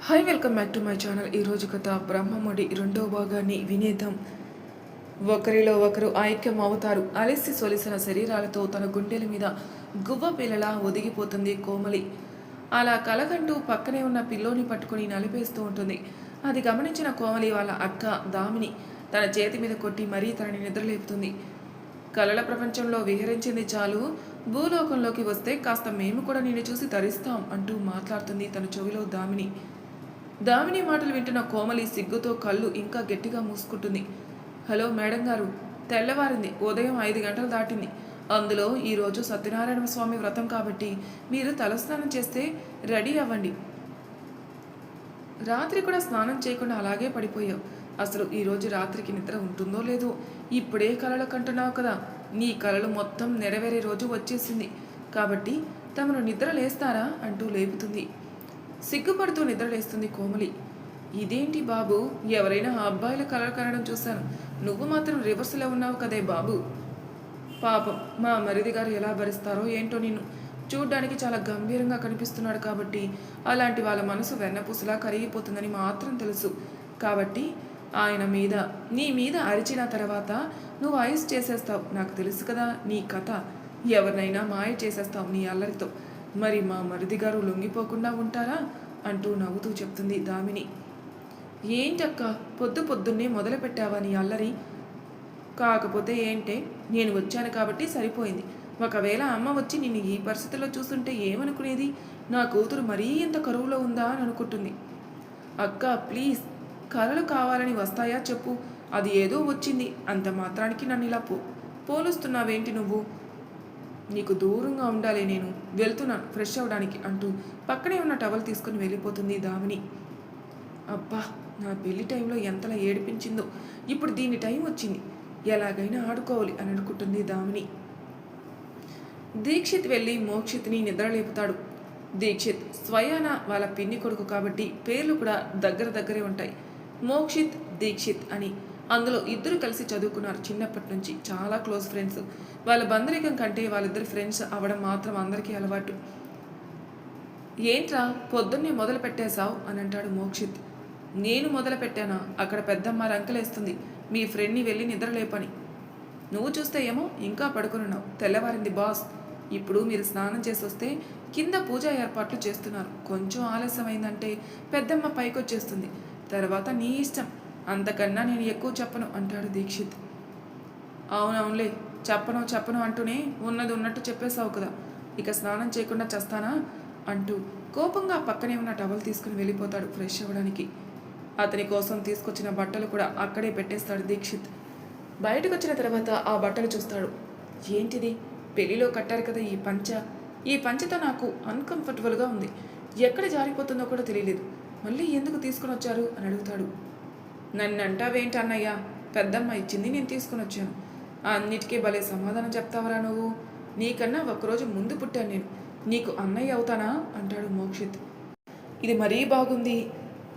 Hi welcome back to my channel. ఈరోజు కథ బ్రహ్మముడి రెండో భాగాన్ని వినేద్దాం. ఒకరిలో ఒకరు ఐక్యం అవుతారు. అలెస్సి సొలిసిన శరీరాలతో తన గుండెల మీద గువ్వ పిల్లలా ఒదిగిపోతుంది కోమలి. అలా కలగంటూ పక్కనే ఉన్న పిల్లోని పట్టుకుని నలిపేస్తూ ఉంటుంది. అది గమనించిన కోమలి వాళ్ళ అక్క దామిని తన చేతి మీద కొట్టి మరీ తనని నిద్రలేపుతుంది. కలల ప్రపంచంలో విహరించింది చాలు, భూలోకంలోకి వస్తే కాస్త మేము కూడా నిన్ను చూసి తరిస్తాం అంటూ మాట్లాడుతుంది తన చెవిలో దామిని. దామిని మాటలు వింటున్న కోమలి సిగ్గుతో కళ్ళు ఇంకా గట్టిగా మూసుకుంటుంది. హలో మేడం గారు, తెల్లవారింది, ఉదయం 5 గంటలు దాటింది. అందులో ఈరోజు సత్యనారాయణ స్వామి వ్రతం కాబట్టి మీరు తలస్నానం చేస్తే రెడీ అవ్వండి. రాత్రి కూడా స్నానం చేయకుండా అలాగే పడిపోయావు. అసలు ఈరోజు రాత్రికి నిద్ర ఉంటుందో లేదో. ఇప్పుడే కలలు కంటున్నావు కదా, నీ కలలు మొత్తం నెరవేరే రోజు వచ్చేసింది కాబట్టి తమను నిద్ర లేస్తారా అంటూ లేపుతుంది. సిగ్గుపడుతూ నిద్రలేస్తుంది కోమలి. ఇదేంటి బాబు, ఎవరైనా అబ్బాయిల కలలు కనడం చూశాను, నువ్వు మాత్రం రివర్స్లో ఉన్నావు కదే బాబు. పాపం మా మరిది గారు ఎలా భరిస్తారో ఏంటో. నిన్ను చూడ్డానికి చాలా గంభీరంగా కనిపిస్తున్నాడు కాబట్టి అలాంటి వాళ్ళ మనసు వెన్నపూసలా కరిగిపోతుందని మాత్రం తెలుసు. కాబట్టి ఆయన మీద నీ మీద అరిచిన తర్వాత నువ్వు ఐస్ చేసేస్తావు. నాకు తెలుసు కదా నీ కథ. ఎవరినైనా మాయ చేసేస్తావు నీ అల్లరితో. మరి మా మరిది గారు లొంగిపోకుండా ఉంటారా అంటూ నవ్వుతూ చెప్తుంది దామిని. ఏంటక్క, పొద్దున్నే మొదలు పెట్టావా నీ అల్లరి? కాకపోతే ఏంటే, నేను వచ్చాను కాబట్టి సరిపోయింది. ఒకవేళ అమ్మ వచ్చి నిన్ను ఈ పరిస్థితిలో చూస్తుంటే ఏమనుకునేది? నా కూతురు మరీ ఇంత కరువులో ఉందా అని అనుకుంటుంది. అక్క ప్లీజ్, కలలు కావాలని వస్తాయా చెప్పు. అది ఏదో వచ్చింది, అంత మాత్రానికి నన్ను ఇలా పోలుస్తున్నావేంటి నువ్వు? నీకు దూరంగా ఉండాలి, నేను వెళ్తున్నాను ఫ్రెష్ అవ్వడానికి అంటూ పక్కనే ఉన్న టవల్ తీసుకుని వెళ్ళిపోతుంది దామిని. అబ్బా, నా పెళ్లి టైంలో ఎంతలా ఏడిపించిందో, ఇప్పుడు దీని టైం వచ్చింది, ఎలాగైనా ఆడుకోవాలి అని అనుకుంటుంది దామిని. దీక్షిత్ వెళ్ళి మోక్షిత్ని నిద్రలేపుతాడు. దీక్షిత్ స్వయాన వాళ్ళ పిన్ని కొడుకు కాబట్టి పేర్లు కూడా దగ్గరే ఉంటాయి, మోక్షిత్ దీక్షిత్ అని. అందులో ఇద్దరు కలిసి చదువుకున్నారు చిన్నప్పటి నుంచి, చాలా క్లోజ్ ఫ్రెండ్స్. వాళ్ళ బంధురికం కంటే వాళ్ళిద్దరు ఫ్రెండ్స్ అవ్వడం మాత్రం అందరికీ అలవాటు. ఏంట్రా పొద్దున్నే మొదలు పెట్టేశావు అని అంటాడు మోక్షిత్. నేను మొదలు పెట్టానా? అక్కడ పెద్దమ్మ రంకలేస్తుంది మీ ఫ్రెండ్ని వెళ్ళి నిద్రలేపని. నువ్వు చూస్తే ఏమో ఇంకా పడుకున్నావు. తెల్లవారింది బాస్. ఇప్పుడు మీరు స్నానం చేసి వస్తే కింద పూజా ఏర్పాట్లు చేస్తున్నారు. కొంచెం ఆలస్యమైందంటే పెద్దమ్మ పైకొచ్చేస్తుంది. తర్వాత నీ ఇష్టం, అంతకన్నా నేను ఎక్కువ చెప్పను అంటాడు దీక్షిత్. అవునవునులే, చెప్పను అంటూనే ఉన్నది ఉన్నట్టు చెప్పేశావు కదా, ఇక స్నానం చేయకుండా చేస్తానా అంటూ కోపంగా పక్కనే ఉన్న టవల్ తీసుకుని వెళ్ళిపోతాడు ఫ్రెష్ అవ్వడానికి. అతని కోసం తీసుకొచ్చిన బట్టలు కూడా అక్కడే పెట్టేస్తాడు దీక్షిత్. బయటకు వచ్చిన తర్వాత ఆ బట్టలు చూస్తాడు. ఏంటిది, పెళ్లిలో కట్టారు కదా ఈ పంచతో నాకు అన్కంఫర్టబుల్గా ఉంది, ఎక్కడ జారిపోతుందో కూడా తెలియలేదు, మళ్ళీ ఎందుకు తీసుకుని వచ్చారు అని అడుగుతాడు. నన్ను అంటావేంటి అన్నయ్య, పెద్దమ్మ ఇచ్చింది, నేను తీసుకుని వచ్చాను. అన్నిటికీ భలే సమాధానం చెప్తావరా నువ్వు. నీకన్నా ఒకరోజు ముందు పుట్టాను నేను, నీకు అన్నయ్య అవుతానా అంటాడు మోక్షిత్. ఇది మరీ బాగుంది.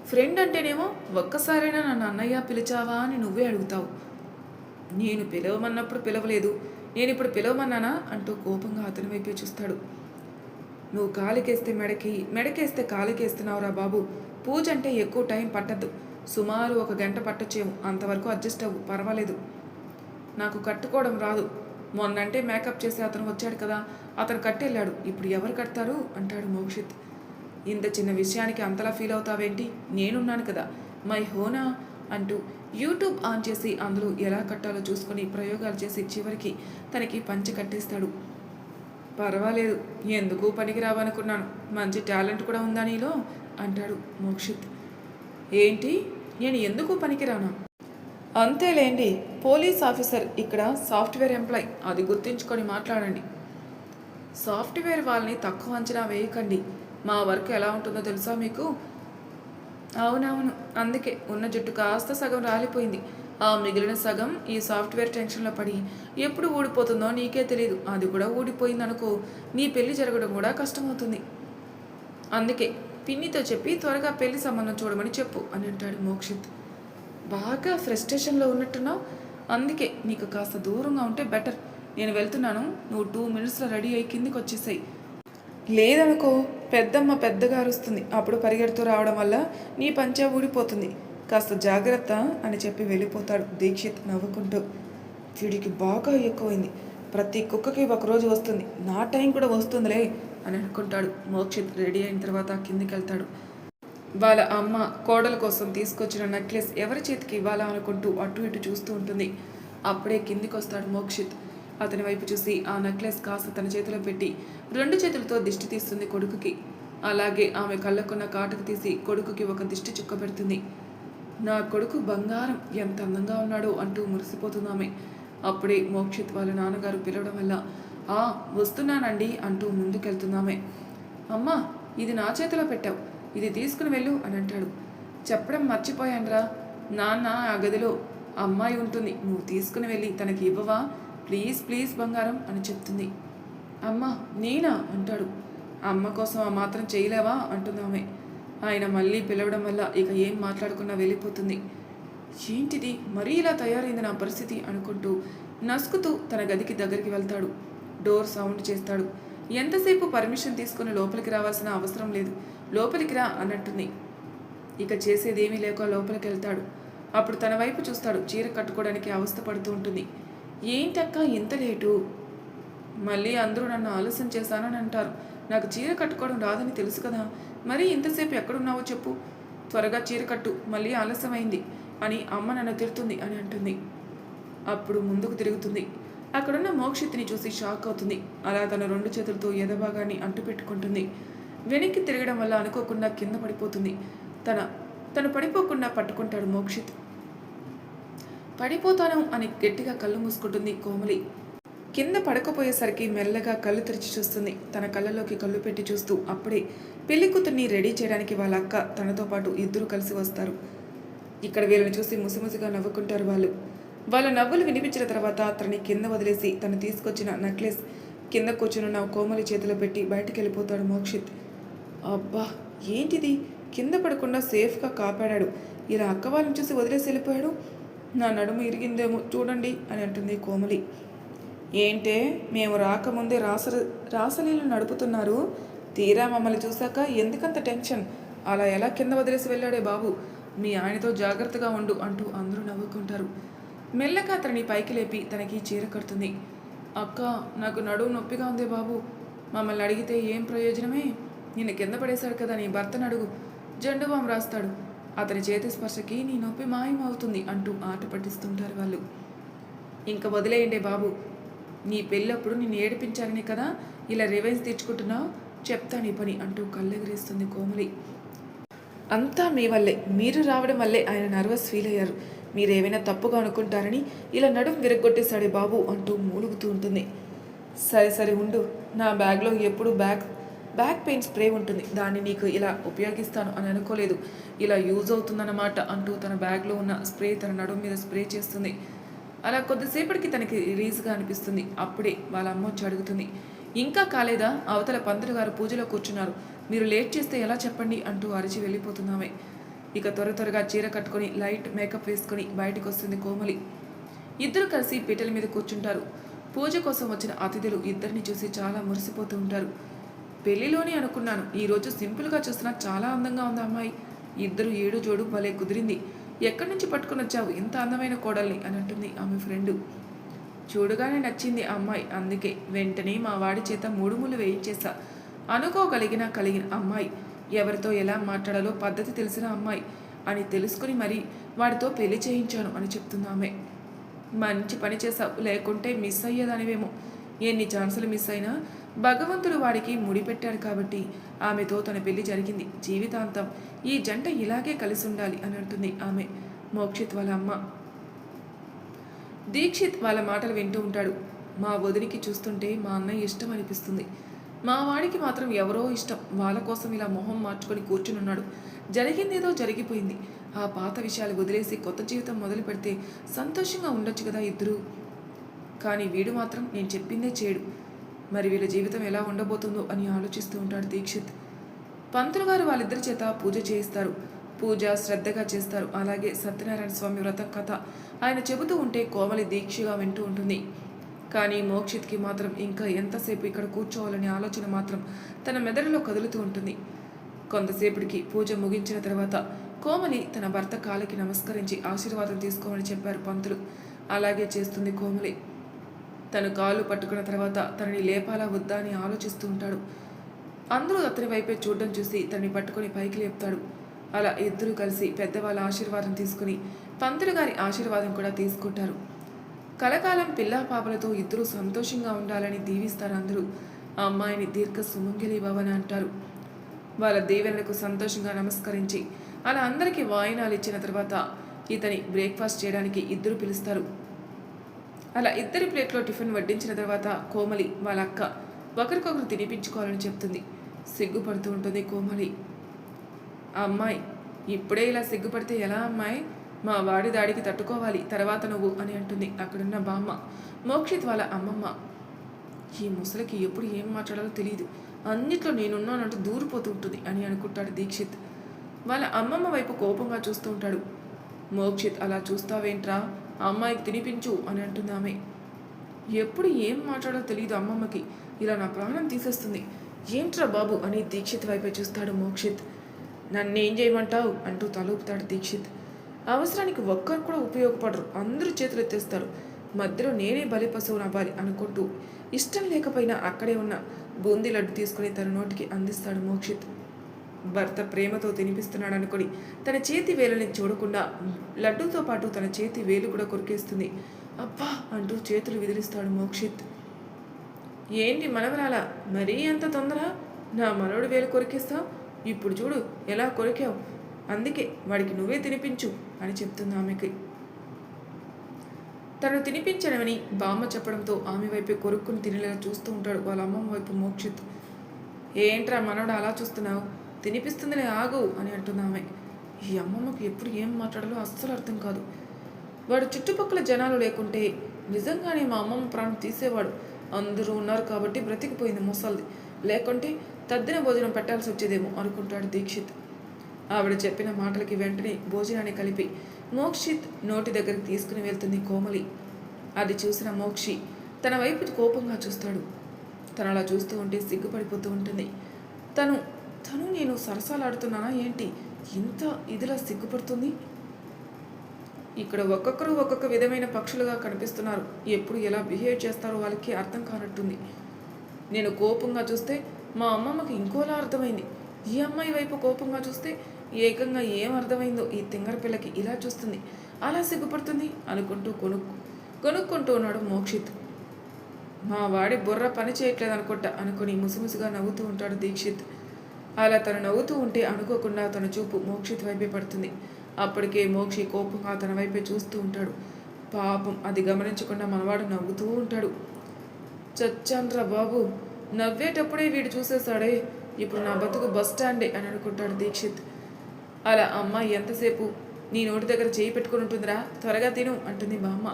ఫ్రెండ్ అంటేనేమో ఒక్కసారైనా నన్ను అన్నయ్య పిలిచావా అని నువ్వే అడుగుతావు. నేను పిలవమన్నప్పుడు పిలవలేదు, నేను ఇప్పుడు పిలవమన్నానా అంటూ కోపంగా అతని వైపే చూస్తాడు. నువ్వు కాలికేస్తే మెడకేస్తే కాలికేస్తున్నావురా బాబు. పూజ అంటే ఎక్కువ టైం పట్టద్దు, సుమారు 1 గంట పట్టొచ్చేమో, అంతవరకు అడ్జస్ట్ అవ్వు, పర్వాలేదు. నాకు కట్టుకోవడం రాదు. మొన్నంటే మేకప్ చేసి అతను వచ్చాడు కదా, అతను కట్టెళ్ళాడు, ఇప్పుడు ఎవరు కడతారు అంటాడు మోక్షిత్. ఇంత చిన్న విషయానికి అంతలా ఫీల్ అవుతావేంటి, నేనున్నాను కదా, మై హోనా అంటూ యూట్యూబ్ ఆన్ చేసి అందులో ఎలా కట్టాలో చూసుకొని ప్రయోగాలు చేసి చివరికి తనకి పంచె కట్టేస్తాడు. పర్వాలేదు, ఎందుకు పనికి రావనుకున్నాను, మంచి టాలెంట్ కూడా ఉందా నీలో అంటాడు మోక్షిత్. ఏంటి, నేను ఎందుకు పనికిరానా? అంతేలేండి, పోలీస్ ఆఫీసర్, ఇక్కడ సాఫ్ట్వేర్ ఎంప్లాయ్, అది గుర్తించుకొని మాట్లాడండి. సాఫ్ట్వేర్ వాళ్ళని తక్కువ అంచనా వేయకండి, మా వర్క్ ఎలా ఉంటుందో తెలుసా మీకు? అవునవును, అందుకే ఉన్న జుట్టు కాస్త సగం రాలిపోయింది. ఆ మిగిలిన సగం ఈ సాఫ్ట్వేర్ టెన్షన్లో పడి ఎప్పుడు ఊడిపోతుందో నీకే తెలియదు. అది కూడా ఊడిపోయిందనుకో, నీ పెళ్లి జరగడం కూడా కష్టమవుతుంది. అందుకే పిన్నితో చెప్పి త్వరగా పెళ్లి సంబంధం చూడమని చెప్పు అని అంటాడు మోక్షిత్. బాగా ఫ్రస్ట్రేషన్లో ఉన్నట్టున్నావు, అందుకే నీకు కాస్త దూరంగా ఉంటే బెటర్. నేను వెళ్తున్నాను, నువ్వు 2 మినిట్స్లో రెడీ అయ్యి కిందికి వచ్చేసాయి. లేదనుకో పెద్దమ్మ పెద్దగా అరుస్తుంది. అప్పుడు పరిగెడుతూ రావడం వల్ల నీ పంచా ఊడిపోతుంది. కాస్త జాగ్రత్త అని చెప్పి వెళ్ళిపోతాడు దీక్షిత్ నవ్వుకుంటూ. వీడికి బాగా ఎక్కువైంది. ప్రతి కుక్కకి ఒకరోజు వస్తుంది, నా టైం కూడా వస్తుందిలే అని అనుకుంటాడు. మోక్షిత్ రెడీ అయిన తర్వాత కిందికి వెళ్తాడు. వాళ్ళ అమ్మ కోడల కోసం తీసుకొచ్చిన నెక్లెస్ ఎవరి చేతికి ఇవ్వాలా అనుకుంటూ అటు ఇటు చూస్తూ ఉంటుంది. అప్పుడే కిందికి వస్తాడు మోక్షిత్. అతని వైపు చూసి ఆ నెక్లెస్ కాస్త తన చేతిలో పెట్టి 2 చేతులతో దిష్టి తీస్తుంది కొడుకుకి. అలాగే ఆమె కళ్ళకున్న కాటుకు తీసి కొడుకుకి ఒక దిష్టి చుక్క పెడుతుంది. నా కొడుకు బంగారం, ఎంత అందంగా ఉన్నాడో అంటూ మురిసిపోతుంది ఆమె. అప్పుడే మోక్షిత్ వాళ్ళ నాన్నగారు పిలవడం వల్ల వస్తున్నానండి అంటూ ముందుకెళ్తున్నామే. అమ్మా, ఇది నా చేతిలో పెట్టావు, ఇది తీసుకుని వెళ్ళు అని అంటాడు. చెప్పడం మర్చిపోయానురా నాన్న, ఆ గదిలో అమ్మాయి ఉంటుంది, నువ్వు తీసుకుని వెళ్ళి తనకి ఇవ్వవా, ప్లీజ్ ప్లీజ్ బంగారం అని చెప్తుంది. అమ్మా నేనా అంటాడు. అమ్మ కోసం ఆ మాత్రం చేయలేవా అంటుందామె. ఆయన మళ్ళీ పిలవడం వల్ల ఇక ఏం మాట్లాడకుండా వెళ్ళిపోతుంది. ఏంటిది మరీ ఇలా తయారైంది నా పరిస్థితి అనుకుంటూ నసుకుతూ తన గదికి దగ్గరికి వెళ్తాడు. డోర్ సౌండ్ చేస్తాడు. ఎంతసేపు పర్మిషన్ తీసుకుని లోపలికి రావాల్సిన అవసరం లేదు, లోపలికి రా అన్నట్టుంది. ఇక చేసేదేమీ లేక లోపలికి వెళ్తాడు. అప్పుడు తన వైపు చూస్తాడు. చీర కట్టుకోవడానికి అవస్థ పడుతూ ఉంటుంది. ఏంటక్క ఇంత లేటు? మళ్ళీ అందరూ నన్ను ఆలస్యం చేశానని అంటారు. నాకు చీర కట్టుకోవడం రాదని తెలుసు కదా, మరీ ఇంతసేపు ఎక్కడున్నావో చెప్పు, త్వరగా చీర కట్టు, మళ్ళీ ఆలస్యమైంది అని అమ్మ నన్ను తిడుతుంది అని అంటుంది. అప్పుడు ముందుకు తిరుగుతుంది. అక్కడున్న మోక్షిత్ని చూసి షాక్ అవుతుంది. అలా తన 2 చేతులతో ఎదభాగాన్ని అంటు పెట్టుకుంటుంది. వెనక్కి తిరగడం వల్ల అనుకోకుండా కింద పడిపోతుంది. తను పడిపోకుండా పట్టుకుంటాడు మోక్షిత్. పడిపోతాను అని గట్టిగా కళ్ళు మూసుకుంటుంది కోమలి. కింద పడకపోయేసరికి మెల్లగా కళ్ళు తెరిచి చూస్తుంది. తన కళ్ళలోకి కళ్ళు పెట్టి చూస్తూ అప్పుడే పెళ్లి కూతుర్ని రెడీ చేయడానికి వాళ్ళ అక్క తనతో పాటు ఇద్దరు కలిసి వస్తారు. ఇక్కడ వీళ్ళని చూసి ముసిముసిగా నవ్వుకుంటారు వాళ్ళు. వాళ్ళ నవ్వులు వినిపించిన తర్వాత అతన్ని కింద వదిలేసి తను తీసుకొచ్చిన నెక్లెస్ కింద కూర్చున్న కోమలి చేతిలో పెట్టి బయటికి వెళ్ళిపోతాడు మోక్షిత్. అబ్బా ఏంటిది, కింద పడకుండా సేఫ్గా కాపాడాడు, ఇలా అక్క వాళ్ళని చూసి వదిలేసి వెళ్ళిపోయాడు, నా నడుము ఇరిగిందేమో చూడండి అని అంటుంది కోమలి. ఏంటే మేము రాకముందే రాసలీలు నడుపుతున్నారు, తీరా మమ్మల్ని చూశాక ఎందుకంత టెన్షన్, అలా ఎలా కింద వదిలేసి వెళ్ళాడే బాబు, మీ ఆయనతో జాగ్రత్తగా ఉండు అంటూ అందరూ నవ్వుకుంటారు. మెల్లగా అతన్ని పైకి లేపి తనకి చీర కడుతుంది. అక్క నాకు నడుము నొప్పిగా ఉంది బాబు, మమ్మల్ని అడిగితే ఏం ప్రయోజనమే, నిన్ను కింద పడేశాడు కదా నీ భర్తను అడుగు, జెండు బాం రాస్తాడు, అతని చేతి స్పర్శకి నీ నొప్పి మాయమవుతుంది అంటూ ఆట పట్టిస్తుంటారు వాళ్ళు. ఇంకా వదిలేయండి బాబు, నీ పెళ్ళప్పుడు నిన్ను ఏడిపించాలని కదా ఇలా రివెంజ్ తీర్చుకుంటున్నావు, చెప్తా నీ పని అంటూ కళ్ళెగరేస్తుంది కోమలి. అంతా మీ వల్లే, మీరు రావడం వల్లే ఆయన నర్వస్ ఫీల్ అయ్యారు, మీరేమైనా తప్పుగా అనుకుంటారని ఇలా నడుం విరగొట్టేశాడే బాబు అంటూ మూలుగుతూ ఉంటుంది. సరే సరే ఉండు, నా బ్యాగ్లో ఎప్పుడు బ్యాక్ పెయిన్ స్ప్రే ఉంటుంది, దాన్ని నీకు ఇలా ఉపయోగిస్తాను అని అనుకోలేదు, ఇలా యూజ్ అవుతుందన్నమాట అంటూ తన బ్యాగ్లో ఉన్న స్ప్రే తన నడుం మీద స్ప్రే చేస్తుంది. అలా కొద్దిసేపటికి తనకి రిలీజ్గా అనిపిస్తుంది. అప్పుడే వాళ్ళ అమ్మ వచ్చి అడుగుతుంది, ఇంకా కాలేదా, అవతల పంతులు గారు పూజలో కూర్చున్నారు, మీరు లేట్ చేస్తే ఎలా చెప్పండి అంటూ అరిచి వెళ్ళిపోతున్నామే. ఇక త్వరగా చీర కట్టుకొని లైట్ మేకప్ వేసుకొని బయటకు వస్తుంది కోమలి. ఇద్దరు కలిసి పీటల మీద కూర్చుంటారు. పూజ కోసం వచ్చిన అతిథులు ఇద్దరిని చూసి చాలా మురిసిపోతూ ఉంటారు. పెళ్లిలోనే అనుకున్నాను, ఈరోజు సింపుల్గా చూసినా చాలా అందంగా ఉంది అమ్మాయి, ఇద్దరు ఏడు జోడు భలే కుదిరింది, ఎక్కడి నుంచి పట్టుకుని వచ్చావు ఇంత అందమైన కోడల్ని అని అంటుంది ఆమె ఫ్రెండు. చూడగానే నచ్చింది అమ్మాయి, అందుకే వెంటనే మా వాడి చేత 3 ముళ్ళు వేయించేసా, కలిగిన అమ్మాయి, ఎవరితో ఎలా మాట్లాడాలో పద్ధతి తెలిసిన అమ్మాయి అని తెలుసుకుని మరీ వాడితో పెళ్లి చేయించాను అని చెప్తుంది ఆమె. మంచి పని చేసావు, లేకుంటే మిస్ అయ్యేదానివేమో, ఎన్ని ఛాన్సులు మిస్ అయినా భగవంతుడు వాడికి ముడిపెట్టాడు కాబట్టి ఆమెతో తన పెళ్లి జరిగింది, జీవితాంతం ఈ జంట ఇలాగే కలిసి ఉండాలి అని అంటుంది ఆమె. మోక్షిత్ వాళ్ళ అమ్మ. దీక్షిత్ వాళ్ళ మాటలు వింటూ ఉంటాడు. మా వదినికి చూస్తుంటే మా అన్నయ్య ఇష్టం అనిపిస్తుంది, మా వాడికి మాత్రం ఎవరో ఇష్టం, వాళ్ళ కోసం ఇలా మొహం మార్చుకొని కూర్చుని ఉన్నాడు, జరిగిందేదో జరిగిపోయింది, ఆ పాత విషయాలు వదిలేసి కొత్త జీవితం మొదలు పెడితే సంతోషంగా ఉండొచ్చు కదా ఇద్దరు, కానీ వీడు మాత్రం నేను చెప్పిందే చేయడు, మరి వీళ్ళ జీవితం ఎలా ఉండబోతుందో అని ఆలోచిస్తూ ఉంటాడు దీక్షిత్. పంతులు గారు వాళ్ళిద్దరి చేత పూజ చేయిస్తారు. పూజ శ్రద్ధగా చేస్తారు. అలాగే సత్యనారాయణ స్వామి వ్రతం కథ ఆయన చెబుతూ ఉంటే కోమలి దీక్షగా వింటూ ఉంటుంది. కానీ మోక్షిత్కి మాత్రం ఇంకా ఎంతసేపు ఇక్కడ కూర్చోవాలనే ఆలోచన మాత్రం తన మెదడులో కదులుతూ ఉంటుంది. కొంతసేపటికి పూజ ముగించిన తర్వాత కోమలి తన భర్త కాలికి నమస్కరించి ఆశీర్వాదం తీసుకోమని చెప్పారు పంతులు. అలాగే చేస్తుంది కోమలి. తను కాళ్ళు పట్టుకున్న తర్వాత తనని లేపాలా వద్దా అని ఆలోచిస్తూ ఉంటాడు. అందరూ అతని వైపే చూడడం చూసి తనని పట్టుకుని పైకి లేపుతాడు. అలా ఇద్దరూ కలిసి పెద్దవాళ్ళ ఆశీర్వాదం తీసుకుని పంతులు గారి ఆశీర్వాదం కూడా తీసుకుంటారు. కలకాలం పిల్లా పాపలతో ఇద్దరూ సంతోషంగా ఉండాలని దీవిస్తారు అందరూ. ఆ అమ్మాయిని దీర్ఘ సుమంగళి భవన అంటారు. వాళ్ళ దీవెనలకు సంతోషంగా నమస్కరించి అలా అందరికీ వాయినాలు ఇచ్చిన తర్వాత ఇతని బ్రేక్ఫాస్ట్ చేయడానికి ఇద్దరు పిలుస్తారు. అలా ఇద్దరి ప్లేట్లో టిఫిన్ వడ్డించిన తర్వాత కోమలి వాళ్ళ అక్క ఒకరికొకరు తినిపించుకోవాలని చెప్తుంది. సిగ్గుపడుతూ ఉంటుంది కోమలి. అమ్మాయి ఇప్పుడే ఇలా సిగ్గుపడితే ఎలా అమ్మాయి? మా వాడి దాడికి తట్టుకోవాలి, తర్వాత నువ్వు అని అంటుంది అక్కడున్న బామ్మ, మోక్షిత్ వాళ్ళ అమ్మమ్మ. ఈ ముసలికి ఎప్పుడు ఏం మాట్లాడాలో తెలియదు, అన్నిట్లో నేనున్నానంటూ దూరిపోతూ ఉంటుంది అని అనుకుంటాడు దీక్షిత్. వాళ్ళ అమ్మమ్మ వైపు కోపంగా చూస్తూ ఉంటాడు. మోక్షిత్ అలా చూస్తావేంట్రా, అమ్మాయికి తినిపించు అని అంటుంది ఆమె. ఎప్పుడు ఏం మాట్లాడాలో తెలియదు అమ్మమ్మకి, ఇలా నా ప్రాణం తీసేస్తుంది. ఏంట్రా బాబు అని దీక్షిత్ వైపే చూస్తాడు మోక్షిత్. నన్నేం చేయమంటావు అంటూ తలూపుతాడు దీక్షిత్. అవసరానికి ఒక్కరు కూడా ఉపయోగపడరు, అందరూ చేతులు ఎత్తేస్తారు, మధ్యలో నేనే బలి పశువున అవ్వాలి అనుకుంటూ ఇష్టం లేకపోయినా అక్కడే ఉన్న బూందీ లడ్డు తీసుకుని తన నోటికి అందిస్తాడు మోక్షిత్. భర్త ప్రేమతో తినిపిస్తున్నాడు అనుకుని తన చేతి వేలని చూడకుండా లడ్డూతో పాటు తన చేతి వేలు కూడా కొరికేస్తుంది. అబ్బా అంటూ చేతులు విదిలిస్తాడు మోక్షిత్. ఏంటి మనవరాలా, మరీ ఎంత తొందర? నా మనవడు వేలు కొరికేస్తావు, ఇప్పుడు చూడు ఎలా కొరికావు, అందుకే వాడికి నువ్వే తినిపించు అని చెప్తుంది ఆమెకి. తను తినిపించడమని బామ్మ చెప్పడంతో ఆమె వైపే కొరుక్కుని తినేలా చూస్తూ ఉంటాడు వాళ్ళ అమ్మమ్మ వైపు మోక్షిత్. ఏంట్రా మనవడు అలా చూస్తున్నావు, తినిపిస్తుందిలే ఆగు అని అంటుంది ఆమె. ఈ అమ్మమ్మకి ఎప్పుడు ఏం మాట్లాడాలో అస్సలు అర్థం కాదు. వాడు చుట్టుపక్కల జనాలు లేకుంటే నిజంగానే మా అమ్మమ్మ ప్రాణం తీసేవాడు, అందరూ ఉన్నారు కాబట్టి బ్రతికిపోయింది ముసల్ది, లేకుంటే తద్దిన భోజనం పెట్టాల్సి వచ్చేదేమో అనుకుంటాడు దీక్షిత్. ఆవిడ చెప్పిన మాటలకి వెంటనే భోజనాన్ని కలిపి మోక్షిత్ నోటి దగ్గరికి తీసుకుని వెళ్తుంది కోమలి. అది చూసిన మోక్షి తన వైపు కోపంగా చూస్తాడు. తను అలా చూస్తూ ఉంటే సిగ్గుపడిపోతూ ఉంటుంది. తను నేను సరసాలాడుతున్నానా ఏంటి, ఇంత ఇదిలా సిగ్గుపడుతుంది? ఇక్కడ ఒక్కొక్కరు ఒక్కొక్క విధమైన పక్షులుగా కనిపిస్తున్నారు, ఎప్పుడు ఎలా బిహేవ్ చేస్తారో వాళ్ళకి అర్థం కానట్టుంది. నేను కోపంగా చూస్తే మా అమ్మమ్మకి ఇంకోలా అర్థమైంది, ఈ అమ్మాయి వైపు కోపంగా చూస్తే ఏకంగా ఏం అర్థమైందో ఈ తింగర పిల్లకి, ఇలా చూస్తుంది, అలా సిగ్గుపడుతుంది అనుకుంటూ కొనుక్కుంటూ ఉన్నాడు మోక్షిత్. మా వాడి బుర్ర పని చేయట్లేదు అనుకుంటా అనుకుని ముసిముసిగా నవ్వుతూ ఉంటాడు దీక్షిత్. అలా తను నవ్వుతూ ఉంటే అనుకోకుండా తన చూపు మోక్షిత్ వైపే పడుతుంది. అప్పటికే మోక్షి కోపంగా తన వైపే చూస్తూ ఉంటాడు. పాపం అది గమనించకుండా మనవాడు నవ్వుతూ ఉంటాడు. చచ్చాన్రా బాబు, నవ్వేటప్పుడే వీడు చూసేశాడే, ఇప్పుడు నా బతుకు బస్ స్టాండే అని అనుకుంటాడు దీక్షిత్. అలా అమ్మ ఎంతసేపు నీ నోటి దగ్గర చేయి పెట్టుకుని ఉంటుందిరా, త్వరగా తిను అంటుంది బామ్మ.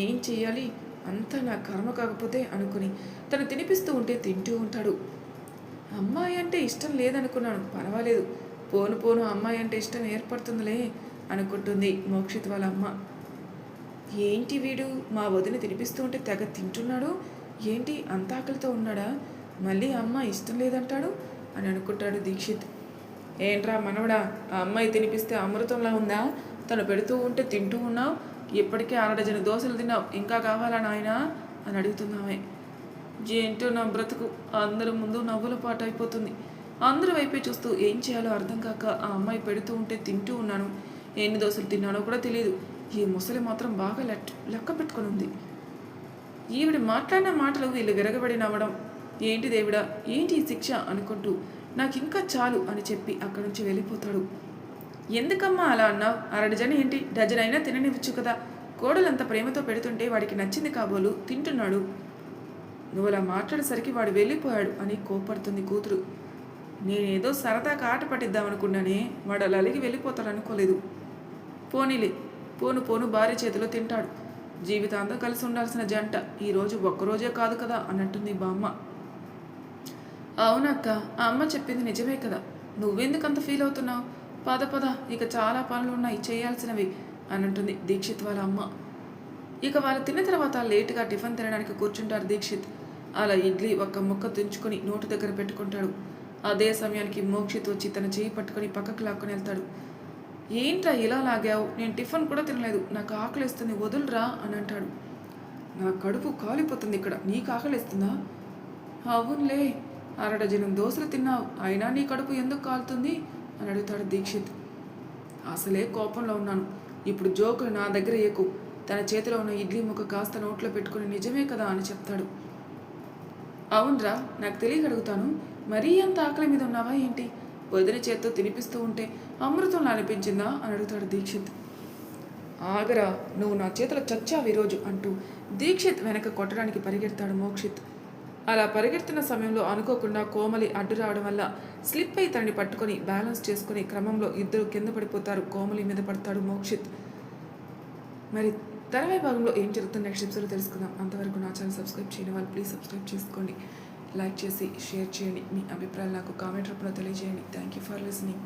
ఏం చెయ్యాలి, అంతా నా కర్మ కాకపోతే అనుకుని తను తినిపిస్తూ ఉంటే తింటూ ఉంటాడు. అమ్మాయి అంటే ఇష్టం లేదనుకున్నాను, పర్వాలేదు, పోను పోను అమ్మాయి అంటే ఇష్టం ఏర్పడుతుందిలే అనుకుంటుంది మోక్షిత్ వాళ్ళ అమ్మ. ఏంటి వీడు మా వదిన తినిపిస్తూ ఉంటే తెగ తింటున్నాడు, ఏంటి అంత ఆకలితో ఉన్నాడా, మళ్ళీ అమ్మ ఇష్టం లేదంటాడు అని అనుకుంటాడు దీక్షిత్. ఏంట్రా మనవడా, ఆ అమ్మాయి తినిపిస్తే అమృతంలా ఉందా, తను పెడుతూ ఉంటే తింటూ ఉన్నావు, ఇప్పటికే 6 డజను దోశలు తిన్నావు, ఇంకా కావాలా నాయనా అని అడుగుతున్నామే. ఏంటో నా బ్రతుకు, అందరి ముందు నవ్వుల పాటు అయిపోతుంది. అందరి వైపే చూస్తూ ఏం చేయాలో అర్థం కాక ఆ అమ్మాయి పెడుతూ ఉంటే తింటూ ఉన్నాను, ఎన్ని దోశలు తిన్నానో కూడా తెలియదు. ఈ ముసలి మాత్రం బాగా లెక్క పెట్టుకుని ఉంది. ఈవిడ మాట్లాడిన మాటలు వీళ్ళు విరగబడి నవ్వడం, ఏంటి దేవుడా ఏంటి ఈ శిక్ష అనుకుంటూ నాకు ఇంకా చాలు అని చెప్పి అక్కడి నుంచి వెళ్ళిపోతాడు. ఎందుకమ్మా అలా అన్నావు, 6 డజన్ ఏంటి, డజన్ అయినా తిననివ్వచ్చు కదా, కోడలంత ప్రేమతో పెడుతుంటే వాడికి నచ్చింది కాబోలు తింటున్నాడు, నువ్వు అలా మాట్లాడేసరికి వాడు వెళ్ళిపోయాడు అని కోపడుతుంది కూతురు. నేనేదో సరదాగా ఆట పట్టిద్దామనుకున్నానే, వాడు అలా అలిగి వెళ్ళిపోతాడు అనుకోలేదు. పోనీలే, పోను పోను భార్య చేతిలో తింటాడు, జీవితాంతం కలిసి ఉండాల్సిన జంట ఈరోజు ఒక్కరోజే కాదు కదా అని అంటుంది బామ్మ. అవునక్క, ఆ అమ్మ చెప్పింది నిజమే కదా, నువ్వెందుకు అంత ఫీల్ అవుతున్నావు, పద పద, ఇక చాలా పనులు ఉన్నాయి చేయాల్సినవి అని అంటుంది దీక్షిత్ వాళ్ళ అమ్మ. ఇక వాళ్ళు తిన్న తర్వాత లేటుగా టిఫిన్ తినడానికి కూర్చుంటారు దీక్షిత్. అలా ఇడ్లీ ఒక్క ముక్క తుంచుకొని నోటు దగ్గర పెట్టుకుంటాడు. అదే సమయానికి మోక్షిత్ వచ్చి తన చేయి పట్టుకొని పక్కకు లాక్కొని వెళ్తాడు. ఏంట్రా ఇలా లాగావు? నేను టిఫిన్ కూడా తినలేదు, నాకు ఆకలిస్తుంది, వదులురా అని అంటాడు. నా కడుపు కాలిపోతుంది ఇక్కడ, నీకు ఆకలిస్తుందా? అవునులే, అరడజనం దోశలు తిన్నావు, అయినా నీ కడుపు ఎందుకు కాలుతుంది అని అడుగుతాడు దీక్షిత్. అసలే కోపంలో ఉన్నాను, ఇప్పుడు జోకులు నా దగ్గర ఏకు. తన చేతిలో ఉన్న ఇడ్లీ ముక్క కాస్త నోట్లో పెట్టుకుని నిజమే కదా అని చెప్తాడు. అవునరా, నాకు తెలియక అడుగుతాను, మరీ అంత ఆకలి మీద ఉన్నావా ఏంటి? వదిన చేత్తో తినిపిస్తూ ఉంటే అమృతంలా అనిపించిందా అని అడుగుతాడు దీక్షిత్. ఆగరా, నువ్వు నా చేతిలో చచ్చావు ఈరోజు అంటూ దీక్షిత్ వెనక కొట్టడానికి పరిగెడతాడు మోక్షిత్. అలా పరిగెడుతున్న సమయంలో అనుకోకుండా కోమలి అడ్డు రావడం వల్ల స్లిప్ అయి తనని పట్టుకొని బ్యాలెన్స్ చేసుకుని క్రమంలో ఇద్దరు కింద పడిపోతారు. కోమలి మీద పడతాడు మోక్షిత్. మరి తర్వాయి భాగంలో ఏం జరుగుతుంది నెక్స్ట్ ఎపిసోడ్లో తెలుసుకుందాం. అంతవరకు నా ఛానల్ సబ్స్క్రైబ్ చేయని వాళ్ళు ప్లీజ్ సబ్స్క్రైబ్ చేసుకోండి, లైక్ చేసి షేర్ చేయండి, మీ అభిప్రాయాలు నాకు కామెంట్ రూపంలో తెలియజేయండి. Thank you for listening.